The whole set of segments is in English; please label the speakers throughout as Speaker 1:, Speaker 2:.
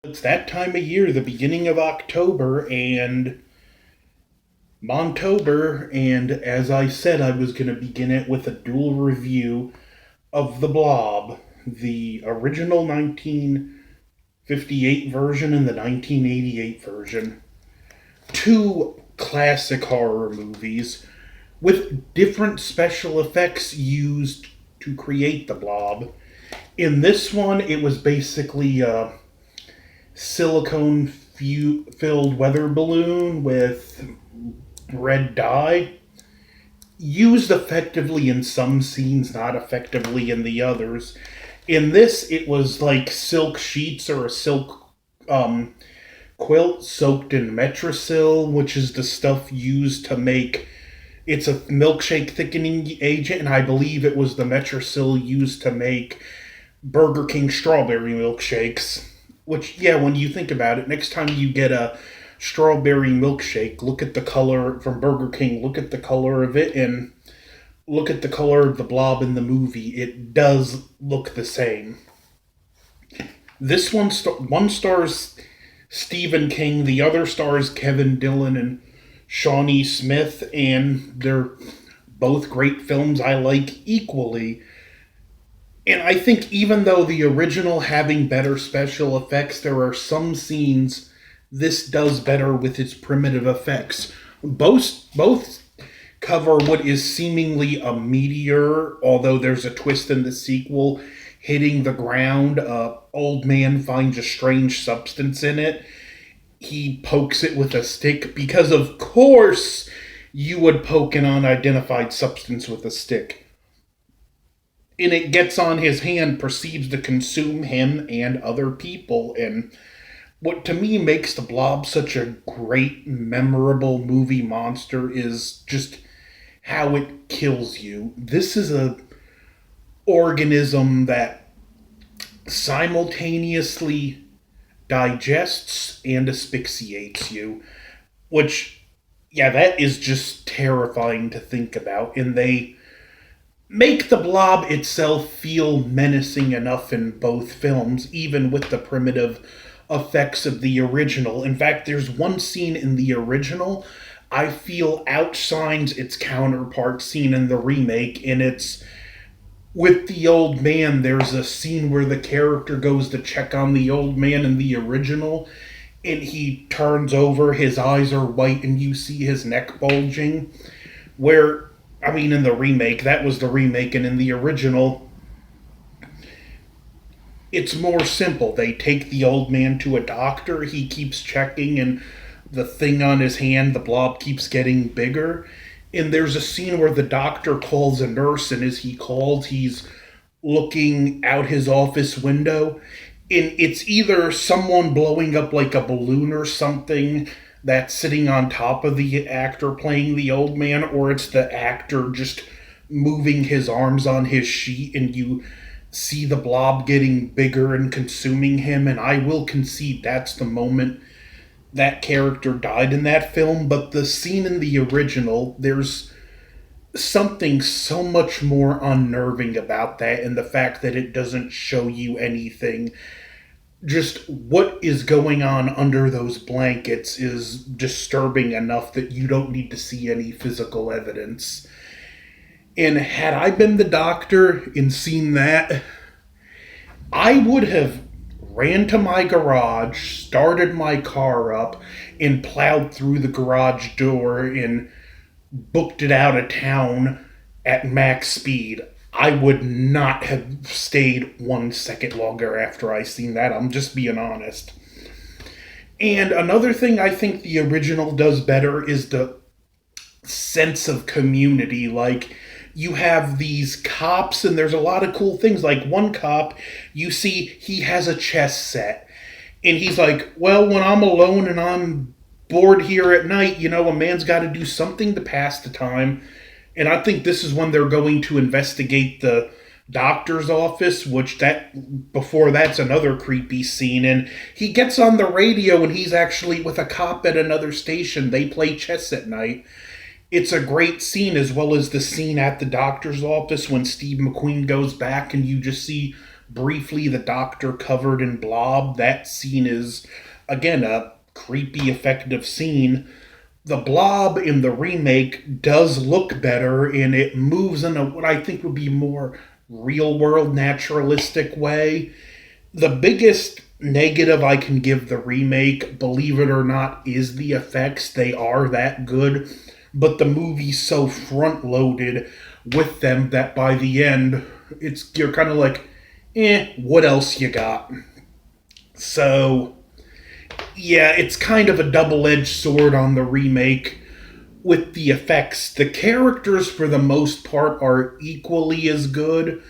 Speaker 1: It's that time of year, the beginning of October, and Montober, and as I said, I was going to begin it with a dual review of The Blob, the original 1958 version and the 1988 version. Two classic horror movies with different special effects used to create The Blob. In this one, it was basically silicone filled weather balloon with red dye, used effectively in some scenes, not effectively in the others. In this, it was like silk sheets or a silk quilt soaked in Metrosil, which is the stuff used to make. It's a milkshake thickening agent, and I believe it was the Metrosil used to make Burger King strawberry milkshakes. Which, yeah, when you think about it, next time you get a strawberry milkshake, look at the color from Burger King, look at the color of it, and look at the color of the blob in the movie. It does look the same. This one stars Stephen King, the other stars Kevin Dillon and Shawnee Smith, and they're both great films I like equally. And I think even though the original having better special effects, there are some scenes this does better with its primitive effects. Both cover what is seemingly a meteor, although there's a twist in the sequel, hitting the ground. Old man finds a strange substance in it. He pokes it with a stick because, of course, you would poke an unidentified substance with a stick. And it gets on his hand, proceeds to consume him and other people. And what to me makes the Blob such a great, memorable movie monster is just how it kills you. This is a organism that simultaneously digests and asphyxiates you, which, yeah, that is just terrifying to think about. And they make the Blob itself feel menacing enough in both films, even with the primitive effects of the original. In fact, there's one scene in the original I feel outshines its counterpart scene in the remake, and it's with the old man. There's a scene where the character goes to check on the old man in the original, and he turns over, his eyes are white, and you see his neck bulging. Where, I mean, in the remake, that was the remake, and in the original, it's more simple. They take the old man to a doctor, he keeps checking, and the thing on his hand, the blob, keeps getting bigger. And there's a scene where the doctor calls a nurse, and as he calls, he's looking out his office window. And it's either someone blowing up like a balloon or something that's sitting on top of the actor playing the old man, or it's the actor just moving his arms on his sheet, and you see the blob getting bigger and consuming him. And I will concede that's the moment that character died in that film. But the scene in the original, there's something so much more unnerving about that, and the fact that it doesn't show you anything. Just what is going on under those blankets is disturbing enough that you don't need to see any physical evidence. And had I been the doctor and seen that, I would have ran to my garage, started my car up, and plowed through the garage door and booked it out of town at max speed. I would not have stayed 1 second longer after I seen that. I'm just being honest. And another thing I think the original does better is the sense of community. Like, you have these cops, and there's a lot of cool things. Like, one cop, you see, he has a chess set. And he's like, well, when I'm alone and I'm bored here at night, a man's got to do something to pass the time. And I think this is when they're going to investigate the doctor's office, which before that's another creepy scene. And he gets on the radio, and he's actually with a cop at another station. They play chess at night. It's a great scene, as well as the scene at the doctor's office when Steve McQueen goes back and you just see briefly the doctor covered in blob. That scene is, again, a creepy, effective scene. The blob in the remake does look better, and it moves in a what I think would be more real world, naturalistic way. The biggest negative I can give the remake, believe it or not, is the effects. They are that good, but the movie's so front loaded with them that by the end, you're kind of like, what else you got? So, yeah, it's kind of a double-edged sword on the remake with the effects. The characters, for the most part, are equally as good.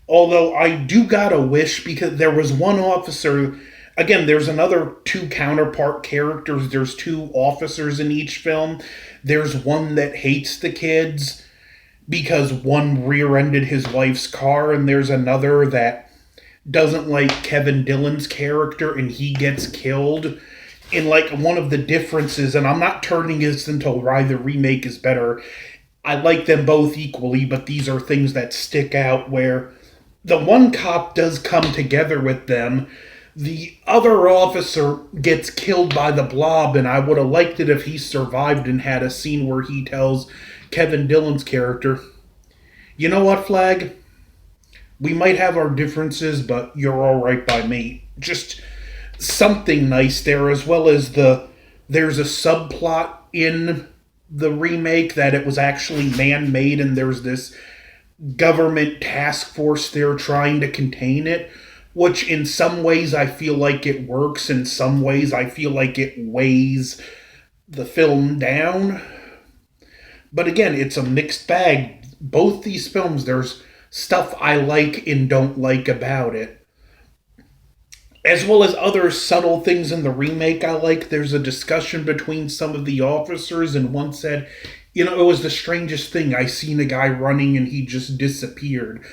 Speaker 1: Although I do gotta wish, because there was one officer. Again, there's another two counterpart characters. There's two officers in each film. There's one that hates the kids because one rear-ended his wife's car, and there's another that doesn't like Kevin Dillon's character and he gets killed. And like one of the differences, and I'm not turning this into why the remake is better. I like them both equally, but these are things that stick out where the one cop does come together with them. The other officer gets killed by the blob, and I would have liked it if he survived and had a scene where he tells Kevin Dillon's character, you know what, Flag? We might have our differences, but you're alright by me. Just something nice there, as well as there's a subplot in the remake that it was actually man-made, and there's this government task force there trying to contain it, which in some ways I feel like it works, in some ways I feel like it weighs the film down. But again, it's a mixed bag. Both these films, there's stuff I like and don't like about it. As well as other subtle things in the remake I like. There's a discussion between some of the officers, and one said, it was the strangest thing. I seen a guy running and he just disappeared.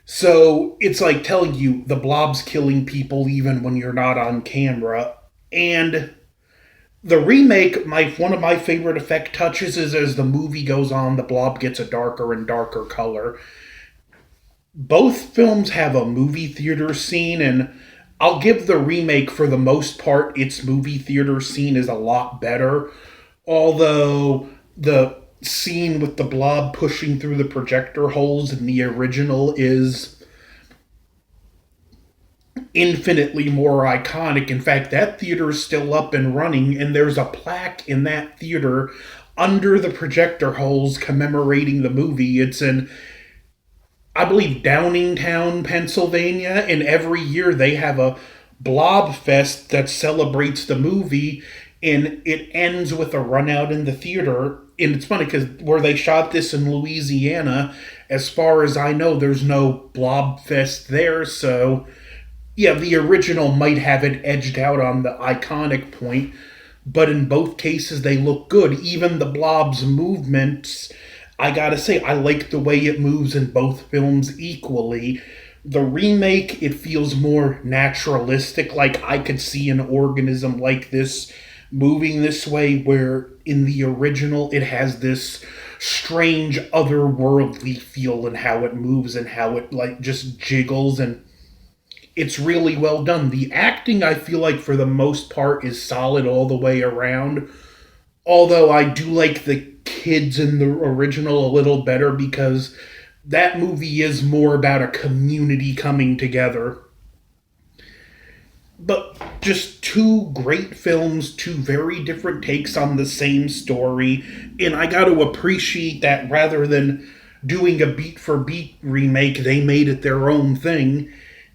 Speaker 1: So it's like telling you the blob's killing people even when you're not on camera. And the remake, one of my favorite effect touches is as the movie goes on, the blob gets a darker and darker color. Both films have a movie theater scene, and I'll give the remake, for the most part, its movie theater scene is a lot better. Although the scene with the blob pushing through the projector holes in the original is infinitely more iconic. In fact, that theater is still up and running, and there's a plaque in that theater under the projector holes commemorating the movie. It's in, I believe, Downingtown, Pennsylvania, and every year they have a Blob Fest that celebrates the movie, and it ends with a run out in the theater. And it's funny because where they shot this in Louisiana, as far as I know, there's no Blob Fest there, so yeah, the original might have it edged out on the iconic point, but in both cases they look good. Even the blob's movements, I gotta say, I like the way it moves in both films equally. The remake, it feels more naturalistic, like I could see an organism like this moving this way, where in the original it has this strange otherworldly feel in how it moves and how it like just jiggles, and it's really well done. The acting, I feel like, for the most part, is solid all the way around. Although I do like the kids in the original a little better, because that movie is more about a community coming together. But just two great films, two very different takes on the same story. And I got to appreciate that rather than doing a beat-for-beat remake, they made it their own thing.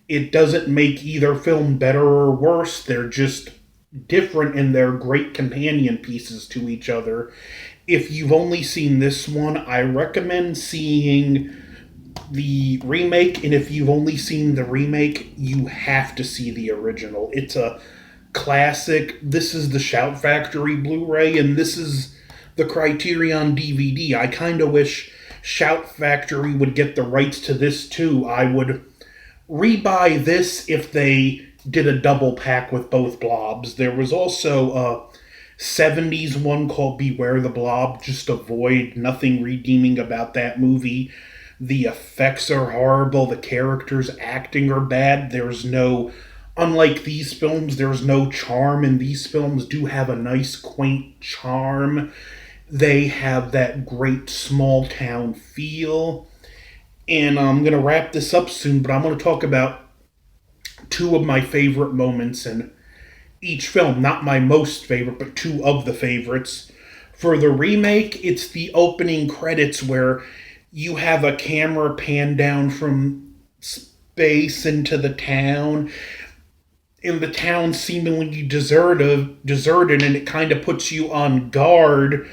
Speaker 1: It doesn't make either film better or worse. They're just different, and they're great companion pieces to each other. If you've only seen this one, I recommend seeing the remake, and if you've only seen the remake, you have to see the original. It's a classic. This is the Shout Factory Blu-ray, and this is the Criterion DVD. I kind of wish Shout Factory would get the rights to this too. I would rebuy this if they did a double pack with both blobs. There was also a 70s one called Beware the Blob. Just avoid, nothing redeeming about that movie. The effects are horrible. The characters acting are bad. Unlike these films, there's no charm, and these films do have a nice, quaint charm. They have that great small town feel. And I'm going to wrap this up soon, but I'm going to talk about two of my favorite moments in each film. Not my most favorite, but two of the favorites. For the remake, it's the opening credits where you have a camera pan down from space into the town, and the town seemingly deserted, and it kind of puts you on guard.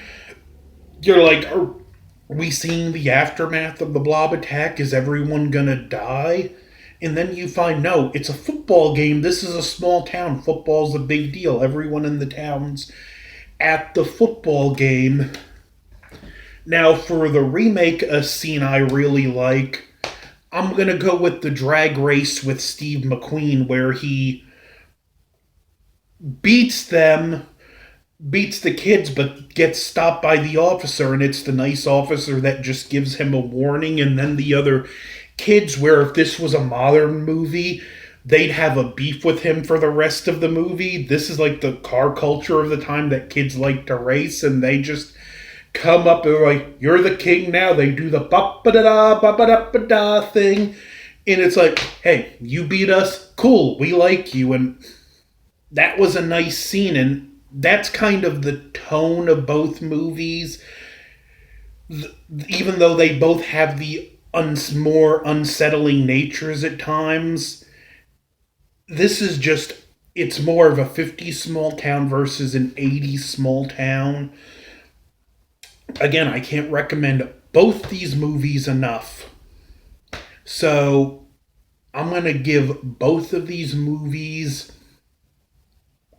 Speaker 1: You're like, are we seeing the aftermath of the Blob attack? Is everyone gonna die? And then you find, no, it's a football game. This is a small town. Football's a big deal. Everyone in the town's at the football game. Now, for the remake, a scene I really like, I'm going to go with the drag race with Steve McQueen, where he beats the kids, but gets stopped by the officer, and it's the nice officer that just gives him a warning, and then the other kids, where if this was a modern movie, they'd have a beef with him for the rest of the movie. This is like the car culture of the time that kids like to race, and they just come up and like, you're the king now. They do the ba-ba-da-da, ba-ba-da-ba-da thing. And it's like, hey, you beat us. Cool, we like you. And that was a nice scene. And that's kind of the tone of both movies. Even though they both have the more unsettling natures at times, this is just, it's more of a 50s small town versus an 80s small town. Again, I can't recommend both these movies enough. So, I'm going to give both of these movies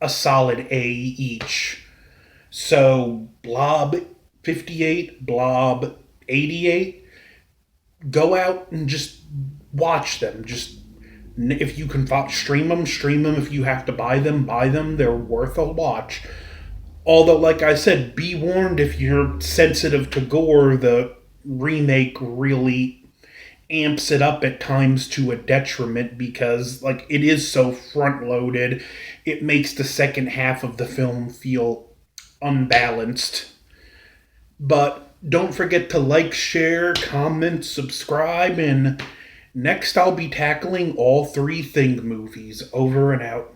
Speaker 1: a solid A each. So, Blob 58, Blob 88, go out and just watch them. Just, if you can stream them, stream them. If you have to buy them, buy them. They're worth a watch. Although, like I said, be warned, if you're sensitive to gore, the remake really amps it up at times to a detriment, because like it is so front-loaded, it makes the second half of the film feel unbalanced. But don't forget to like, share, comment, subscribe, and next I'll be tackling all three Thing movies. Over and out.